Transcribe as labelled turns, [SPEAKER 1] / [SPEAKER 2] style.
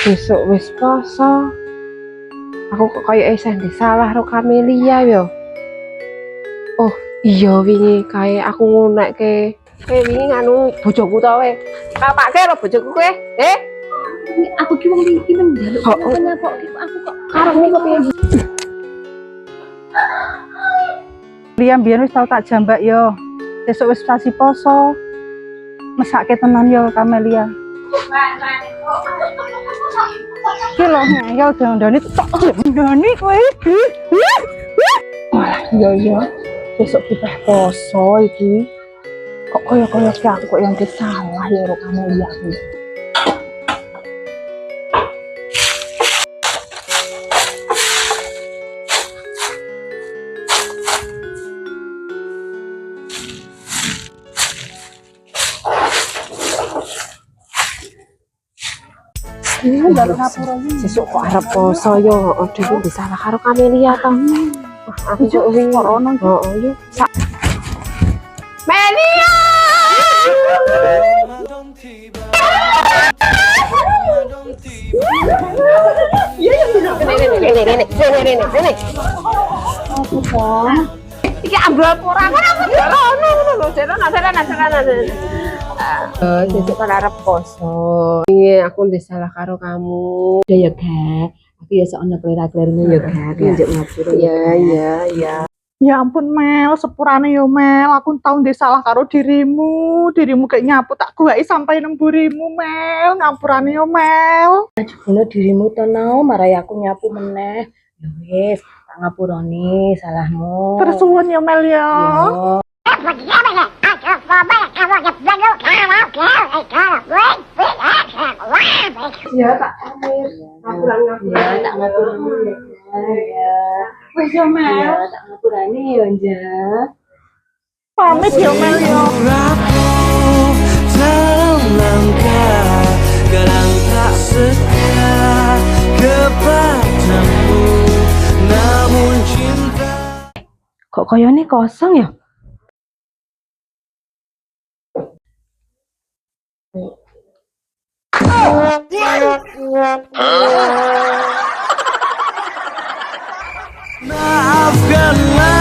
[SPEAKER 1] Besok wis poso. Aku kok kayak isih salah karo Kamelia yo. Oh, iya wingi kayak aku ngunekke wingi nganu bojoku to we. Kapake lho bojoku kowe.
[SPEAKER 2] Aku ki wong iki menjaluk kok aku kok
[SPEAKER 1] Karepmu kepiye?
[SPEAKER 3] Lia mbiyen wis tau tak jambak yo. Besok wis sasi poso. Mesake tenan yo Kamelia. Ki lho ngeyel dandane tok dandane kowe iki.
[SPEAKER 1] Iya. Besok kita poso iki. Kok kaya-kaya ki aku kok yang salah ya karo Kamelia iki.
[SPEAKER 3] Njaluk ngapura iki.
[SPEAKER 1] Sesuk kok arep poso yo, dhewe disalah karo Kamelia to. Aku kok wingi
[SPEAKER 3] ono.
[SPEAKER 1] Heeh yo. Melia! Ini. Iki ambil porang kan aku jalono lho, jalan. Sesuk kan arep poso. Iya, aku disalah karo kamu.
[SPEAKER 2] ya Kak. Aku ya sok ono klera-klerine ya Kak. Aku njuk ngapura.
[SPEAKER 1] Iya.
[SPEAKER 3] Ya ampun Mel, sepurane yo Mel, aku tau ndek salah karo dirimu. Dirimu kayak nyapu tak guwaki sampai nang burimu Mel. Ngampurane yo Mel.
[SPEAKER 2] Ngono dirimu to nau marai aku nyapu meneh. Ya wis, tak ngapurane salahmu.
[SPEAKER 3] Tersuwun yo Mel yo.
[SPEAKER 1] Ya tak ngapurane.
[SPEAKER 2] Ya, tak ngapurane ya.
[SPEAKER 3] Wis yo Mel.
[SPEAKER 2] Ya, tak ngapurane ya, Nja.
[SPEAKER 3] Pamit yo Mel yo.
[SPEAKER 4] Langkah kadang tak setia kepadamu, namun cinta.
[SPEAKER 2] Kok koyone kosong ya?
[SPEAKER 4] Maafkanlah